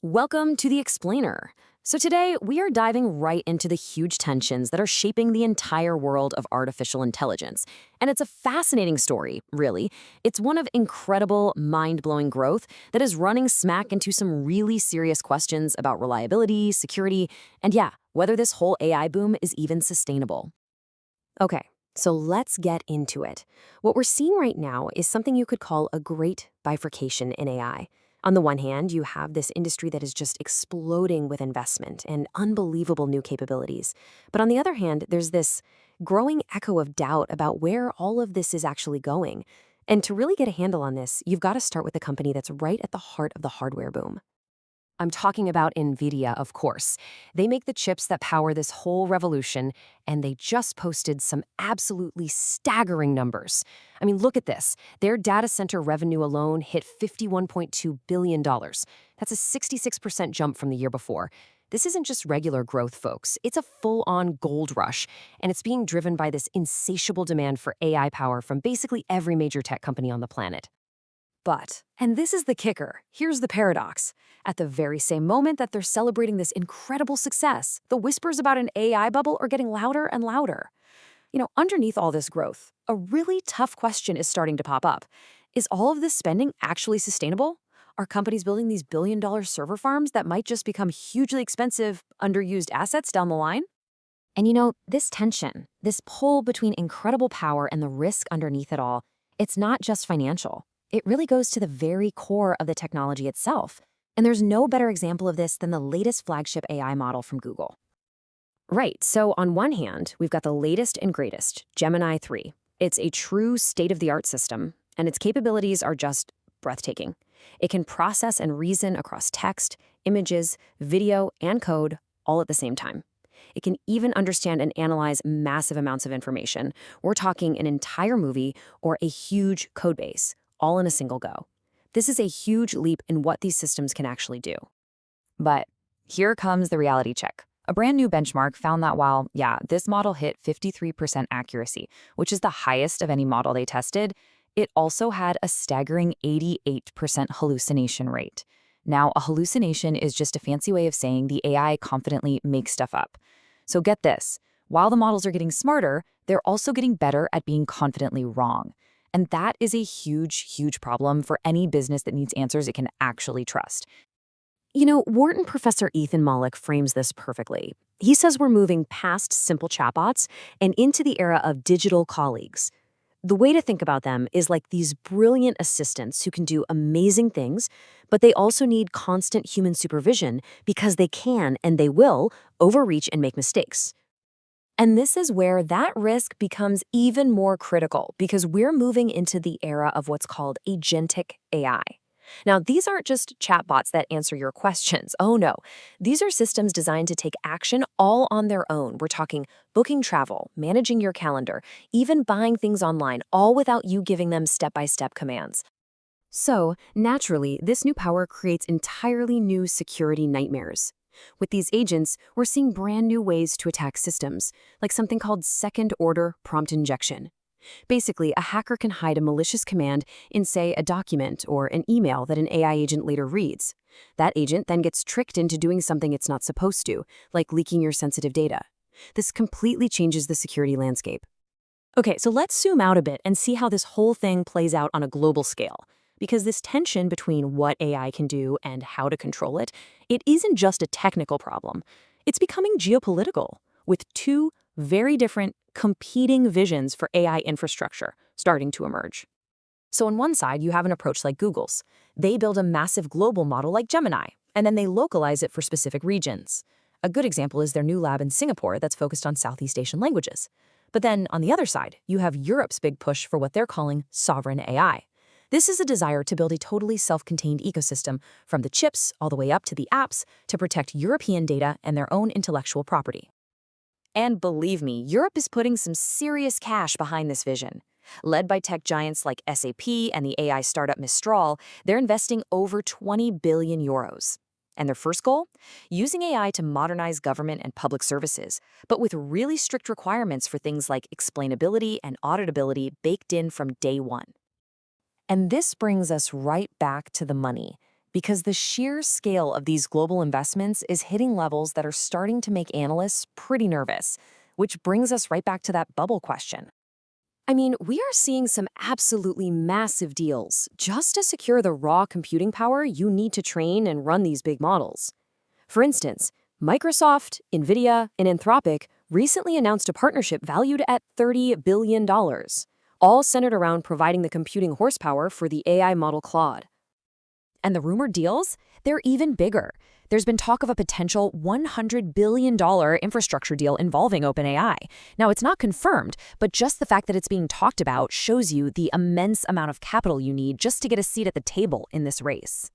Welcome to The Explainer. So today, we are diving right into the huge tensions that are shaping the entire world of artificial intelligence. And it's a fascinating story, really. It's one of incredible, mind-blowing growth that is running smack into some really serious questions about reliability, security, and yeah, whether this whole AI boom is even sustainable. Okay, so let's get into it. What we're seeing right now is something you could call a great bifurcation in AI. On the one hand, you have this industry that is just exploding with investment and unbelievable new capabilities. But on the other hand, there's this growing echo of doubt about where all of this is actually going. And to really get a handle on this, you've got to start with the company that's right at the heart of the hardware boom. I'm talking about NVIDIA, of course. They make the chips that power this whole revolution, and they just posted some absolutely staggering numbers. I mean, look at this. Their data center revenue alone hit $51.2 billion. That's a 66% jump from the year before. This isn't just regular growth, folks. It's a full-on gold rush, and it's being driven by this insatiable demand for AI power from basically every major tech company on the planet. But, and this is the kicker, here's the paradox. At the very same moment that they're celebrating this incredible success, the whispers about an AI bubble are getting louder and louder. Underneath all this growth, a really tough question is starting to pop up. Is all of this spending actually sustainable? Are companies building these billion-dollar server farms that might just become hugely expensive, underused assets down the line? And this tension, this pull between incredible power and the risk underneath it all, it's not just financial. It really goes to the very core of the technology itself. And there's no better example of this than the latest flagship AI model from Google. Right, so on one hand, we've got the latest and greatest, Gemini 3. It's a true state-of-the-art system, and its capabilities are just breathtaking. It can process and reason across text, images, video, and code all at the same time. It can even understand and analyze massive amounts of information. We're talking an entire movie or a huge code base, all in a single go. This is a huge leap in what these systems can actually do. But here comes the reality check. A brand new benchmark found that while, this model hit 53% accuracy, which is the highest of any model they tested, it also had a staggering 88% hallucination rate. Now, a hallucination is just a fancy way of saying the AI confidently makes stuff up. So get this, while the models are getting smarter, they're also getting better at being confidently wrong. And that is a huge, huge problem for any business that needs answers it can actually trust. Wharton professor Ethan Mollick frames this perfectly. He says we're moving past simple chatbots and into the era of digital colleagues. The way to think about them is like these brilliant assistants who can do amazing things, but they also need constant human supervision because they can and they will overreach and make mistakes. And this is where that risk becomes even more critical because we're moving into the era of what's called agentic AI. Now, these aren't just chatbots that answer your questions. Oh no, these are systems designed to take action all on their own. We're talking booking travel, managing your calendar, even buying things online, all without you giving them step-by-step commands. So, naturally, this new power creates entirely new security nightmares. With these agents, we're seeing brand new ways to attack systems, like something called second-order prompt injection. Basically, a hacker can hide a malicious command in, say, a document or an email that an AI agent later reads. That agent then gets tricked into doing something it's not supposed to, like leaking your sensitive data. This completely changes the security landscape. Okay, so let's zoom out a bit and see how this whole thing plays out on a global scale. Because this tension between what AI can do and how to control it, it isn't just a technical problem. It's becoming geopolitical, with two very different, competing visions for AI infrastructure starting to emerge. So on one side, you have an approach like Google's. They build a massive global model like Gemini, and then they localize it for specific regions. A good example is their new lab in Singapore that's focused on Southeast Asian languages. But then, on the other side, you have Europe's big push for what they're calling sovereign AI. This is a desire to build a totally self-contained ecosystem, from the chips all the way up to the apps, to protect European data and their own intellectual property. And believe me, Europe is putting some serious cash behind this vision. Led by tech giants like SAP and the AI startup Mistral, they're investing over 20 billion euros. And their first goal? Using AI to modernize government and public services, but with really strict requirements for things like explainability and auditability baked in from day one. And this brings us right back to the money. Because the sheer scale of these global investments is hitting levels that are starting to make analysts pretty nervous, which brings us right back to that bubble question. I mean, we are seeing some absolutely massive deals just to secure the raw computing power you need to train and run these big models. For instance, Microsoft, Nvidia, and Anthropic recently announced a partnership valued at $30 billion, all centered around providing the computing horsepower for the AI model Claude. And the rumored deals? They're even bigger. There's been talk of a potential $100 billion infrastructure deal involving OpenAI. Now, it's not confirmed, but just the fact that it's being talked about shows you the immense amount of capital you need just to get a seat at the table in this race.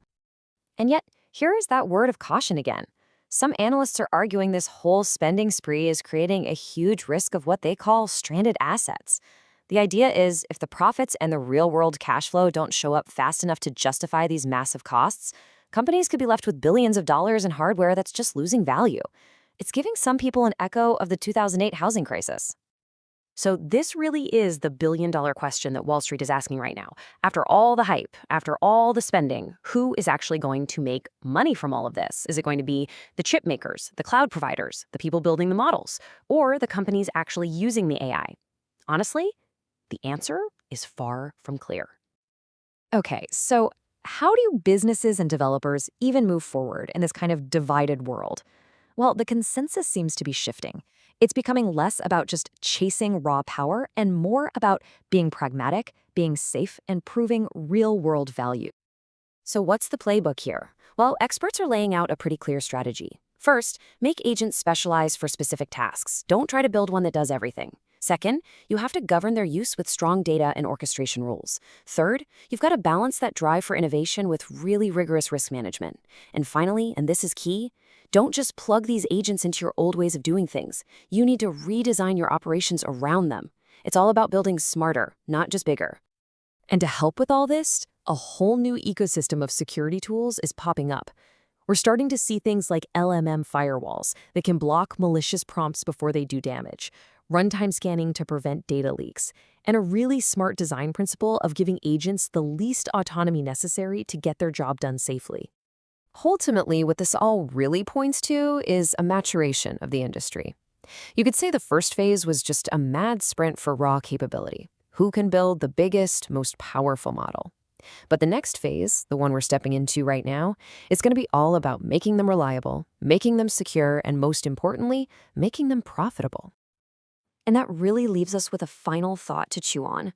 And yet, here is that word of caution again. Some analysts are arguing this whole spending spree is creating a huge risk of what they call stranded assets. The idea is if the profits and the real-world cash flow don't show up fast enough to justify these massive costs, companies could be left with billions of dollars in hardware that's just losing value. It's giving some people an echo of the 2008 housing crisis. So this really is the billion-dollar question that Wall Street is asking right now. After all the hype, after all the spending, who is actually going to make money from all of this? Is it going to be the chip makers, the cloud providers, the people building the models, or the companies actually using the AI? Honestly, the answer is far from clear. Okay, so how do businesses and developers even move forward in this kind of divided world? Well, the consensus seems to be shifting. It's becoming less about just chasing raw power and more about being pragmatic, being safe, and proving real-world value. So what's the playbook here? Well, experts are laying out a pretty clear strategy. First, make agents specialize for specific tasks. Don't try to build one that does everything. Second, you have to govern their use with strong data and orchestration rules. Third, you've got to balance that drive for innovation with really rigorous risk management. And finally, and this is key, don't just plug these agents into your old ways of doing things. You need to redesign your operations around them. It's all about building smarter, not just bigger. And to help with all this, a whole new ecosystem of security tools is popping up. We're starting to see things like LLM firewalls that can block malicious prompts before they do damage, runtime scanning to prevent data leaks, and a really smart design principle of giving agents the least autonomy necessary to get their job done safely. Ultimately, what this all really points to is a maturation of the industry. You could say the first phase was just a mad sprint for raw capability. Who can build the biggest, most powerful model? But the next phase, the one we're stepping into right now, is going to be all about making them reliable, making them secure, and most importantly, making them profitable. And that really leaves us with a final thought to chew on.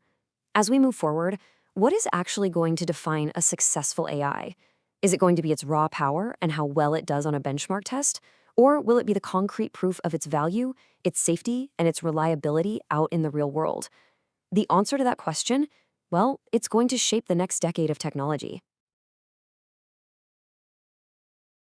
As we move forward, what is actually going to define a successful AI? Is it going to be its raw power and how well it does on a benchmark test? Or will it be the concrete proof of its value, its safety, and its reliability out in the real world? The answer to that question, well, it's going to shape the next decade of technology.